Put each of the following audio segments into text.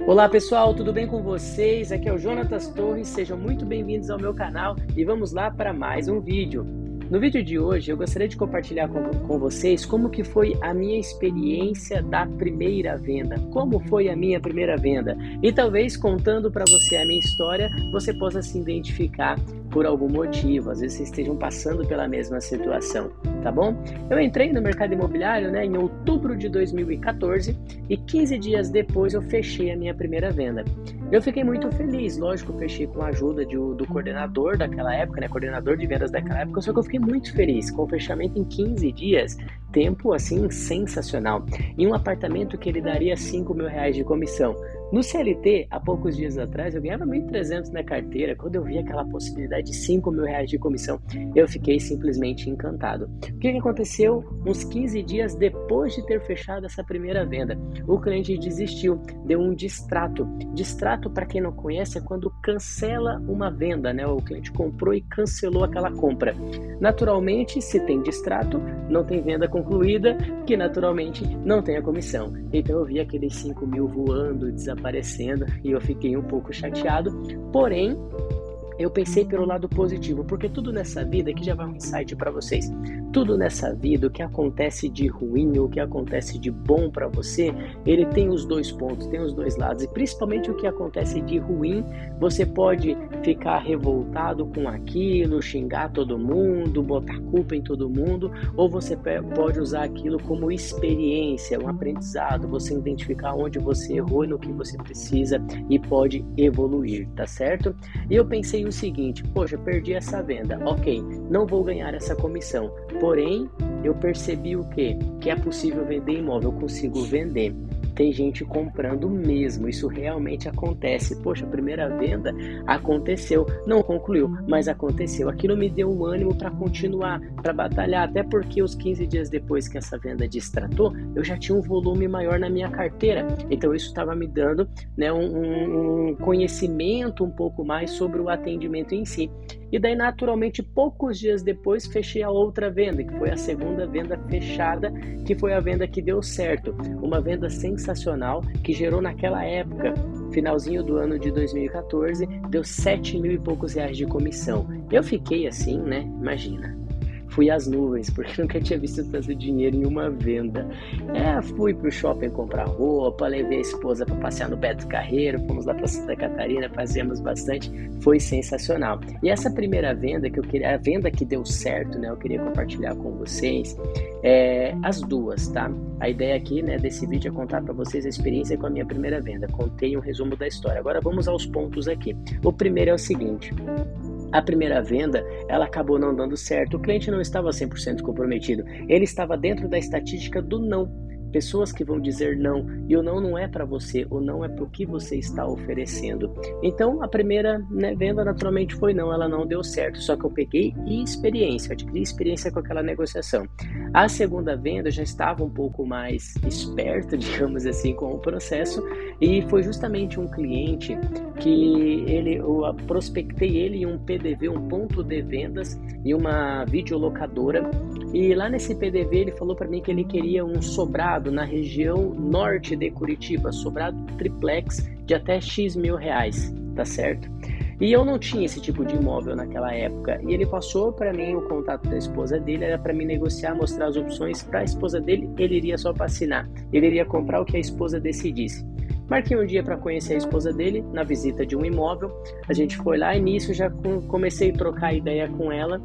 Olá pessoal, tudo bem com vocês? Aqui é o Jonatas Torres, sejam muito bem-vindos ao meu canal e vamos lá para mais um vídeo. No vídeo de hoje eu gostaria de compartilhar com vocês como que foi a minha experiência da primeira venda, como foi a minha primeira venda e talvez contando para você a minha história você possa se identificar por algum motivo, às vezes vocês estejam passando pela mesma situação, tá bom? Eu entrei no mercado imobiliário, em outubro de 2014 e 15 dias depois eu fechei a minha primeira venda. Eu fiquei muito feliz, lógico, fechei com a ajuda do coordenador daquela época, coordenador de vendas daquela época, só que eu fiquei muito feliz com o fechamento em 15 dias, tempo assim sensacional, em um apartamento que ele daria R$5.000 de comissão. No CLT, há poucos dias atrás, eu ganhava 1.300 na carteira. Quando eu vi aquela possibilidade de R$5.000 de comissão, eu fiquei simplesmente encantado. O que aconteceu uns 15 dias depois de ter fechado essa primeira venda? O cliente desistiu, deu um distrato. Distrato, para quem não conhece, é quando cancela uma venda, O cliente comprou e cancelou aquela compra. Naturalmente, se tem distrato, não tem venda concluída, que naturalmente não tem a comissão. Então eu vi aqueles 5.000 voando, desaparecendo e eu fiquei um pouco chateado, porém eu pensei pelo lado positivo, porque tudo nessa vida, aqui já vai um insight para vocês, tudo nessa vida, o que acontece de ruim, o que acontece de bom para você, ele tem os dois pontos, tem os dois lados, e principalmente o que acontece de ruim, você pode ficar revoltado com aquilo, xingar todo mundo, botar culpa em todo mundo, ou você pode usar aquilo como experiência, um aprendizado, você identificar onde você errou e no que você precisa e pode evoluir, tá certo? E eu pensei o seguinte, poxa, perdi essa venda, ok, não vou ganhar essa comissão, porém, eu percebi o quê? Que é possível vender imóvel, eu consigo vender. Tem gente comprando mesmo, isso realmente acontece. Poxa, a primeira venda aconteceu, não concluiu, mas aconteceu. Aquilo me deu um ânimo para continuar, para batalhar, até porque os 15 dias depois que essa venda destratou, eu já tinha um volume maior na minha carteira. Então isso estava me dando um conhecimento um pouco mais sobre o atendimento em si. E daí, naturalmente, poucos dias depois, fechei a outra venda, que foi a segunda venda fechada, que foi a venda que deu certo. Uma venda sensacional, que gerou naquela época, finalzinho do ano de 2014, deu R$7.000 e poucos de comissão. Eu fiquei assim, imagina. Fui às nuvens, porque nunca tinha visto tanto dinheiro em uma venda. Fui pro shopping comprar roupa, levei a esposa para passear no Beto Carreiro, fomos lá para Santa Catarina, passeamos bastante, foi sensacional. E essa primeira venda que eu queria, a venda que deu certo, eu queria compartilhar com vocês, as duas, tá? A ideia aqui, desse vídeo é contar para vocês a experiência com a minha primeira venda. Contei um resumo da história. Agora vamos aos pontos aqui. O primeiro é o seguinte: a primeira venda, ela acabou não dando certo. O cliente não estava 100% comprometido. Ele estava dentro da estatística do não. Pessoas que vão dizer não, e o não é para você, o não é para o que você está oferecendo. Então, a primeira venda naturalmente foi não, ela não deu certo, só que eu peguei experiência, eu adquiri experiência com aquela negociação. A segunda venda eu já estava um pouco mais esperto, digamos assim, com o processo, e foi justamente um cliente que eu prospectei ele em um PDV, um ponto de vendas, em uma videolocadora, e lá nesse PDV ele falou para mim que ele queria um sobrado na região norte de Curitiba, sobrado triplex de até X mil reais, tá certo? E eu não tinha esse tipo de imóvel naquela época, e ele passou para mim o contato da esposa dele, era para mim negociar, mostrar as opções para a esposa dele, ele iria só para assinar, ele iria comprar o que a esposa decidisse. Marquei um dia para conhecer a esposa dele, na visita de um imóvel, a gente foi lá e nisso já comecei a trocar ideia com ela,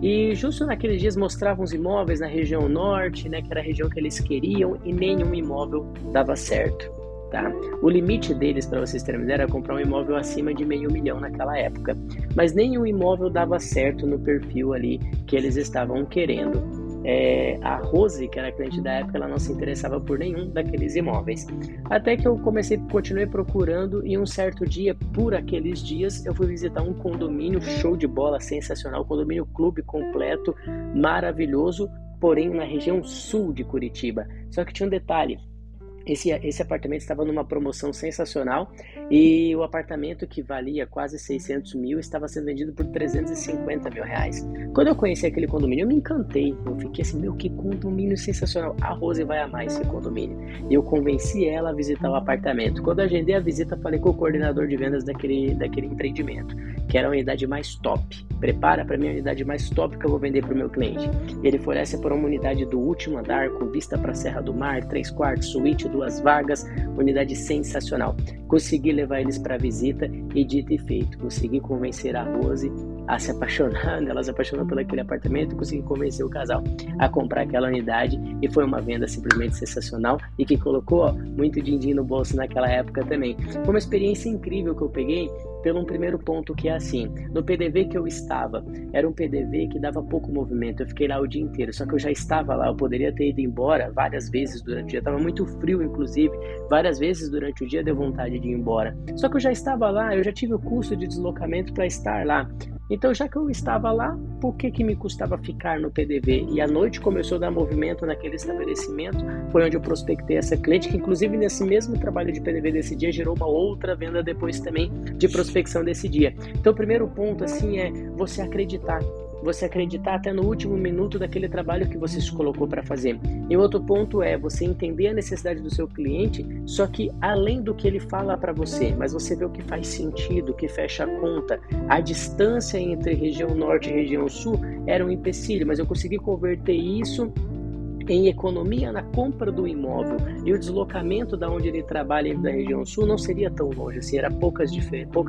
e justo naqueles dias mostravam os imóveis na região norte, que era a região que eles queriam, e nenhum imóvel dava certo, tá? O limite deles, para vocês terem uma ideia, era comprar um imóvel acima de R$500 mil naquela época, mas nenhum imóvel dava certo no perfil ali que eles estavam querendo. A Rose, que era a cliente da época, ela não se interessava por nenhum daqueles imóveis. Até que eu continuei procurando, e um certo dia, por aqueles dias, eu fui visitar um condomínio show de bola, sensacional, condomínio clube completo, maravilhoso, porém na região sul de Curitiba. Só que tinha um detalhe: Esse apartamento estava numa promoção sensacional e o apartamento que valia quase 600 mil estava sendo vendido por 350 mil reais. Quando eu conheci aquele condomínio, eu me encantei. Eu fiquei assim, meu, que condomínio sensacional. A Rose vai amar esse condomínio. E eu convenci ela a visitar o apartamento. Quando eu agendei a visita, falei com o coordenador de vendas daquele empreendimento, que era a unidade mais top. Prepara para mim a unidade mais top que eu vou vender para o meu cliente. Ele foi essa por uma unidade do último andar, com vista para a Serra do Mar, 3 quartos, suíte, 2 vagas, unidade sensacional. Consegui levar eles para a visita e dito e feito, consegui convencer a Rose a se apaixonar, ela se apaixonou por aquele apartamento, consegui convencer o casal a comprar aquela unidade e foi uma venda simplesmente sensacional e que colocou muito din-din no bolso naquela época também. Foi uma experiência incrível que eu peguei pelo um primeiro ponto que é assim, no PDV que eu estava, era um PDV que dava pouco movimento, eu fiquei lá o dia inteiro, só que eu já estava lá, eu poderia ter ido embora várias vezes durante o dia, estava muito frio inclusive, várias vezes durante o dia deu vontade de ir embora, só que eu já estava lá, eu já tive o custo de deslocamento para estar lá. Então, já que eu estava lá, por que me custava ficar no PDV? E a noite começou a dar movimento naquele estabelecimento, foi onde eu prospectei essa cliente, que inclusive nesse mesmo trabalho de PDV desse dia, gerou uma outra venda depois também de prospecção desse dia. Então, o primeiro ponto, assim, é você acreditar. Você acreditar até no último minuto daquele trabalho que você se colocou para fazer. E outro ponto é você entender a necessidade do seu cliente, só que além do que ele fala para você, mas você vê o que faz sentido, o que fecha a conta. A distância entre região norte e região sul era um empecilho, mas eu consegui converter isso em economia na compra do imóvel, e o deslocamento da onde ele trabalha da região sul não seria tão longe assim, era pouca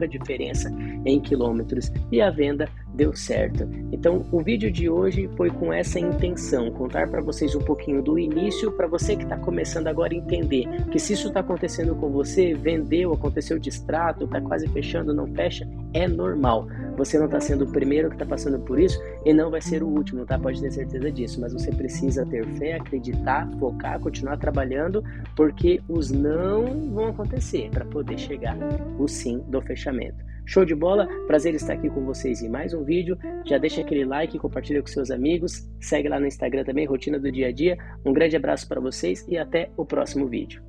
diferença em quilômetros, e a venda deu certo. Então o vídeo de hoje foi com essa intenção, contar para vocês um pouquinho do início, para você que está começando agora a entender que se isso está acontecendo com você, vendeu, aconteceu distrato, está quase fechando, não fecha, é normal. Você não está sendo o primeiro que está passando por isso e não vai ser o último, tá? Pode ter certeza disso, mas você precisa ter fé, acreditar, focar, continuar trabalhando, porque os não vão acontecer para poder chegar o sim do fechamento. Show de bola? Prazer estar aqui com vocês em mais um vídeo. Já deixa aquele like, compartilha com seus amigos, segue lá no Instagram também, Rotina do Dia a Dia. Um grande abraço para vocês e até o próximo vídeo.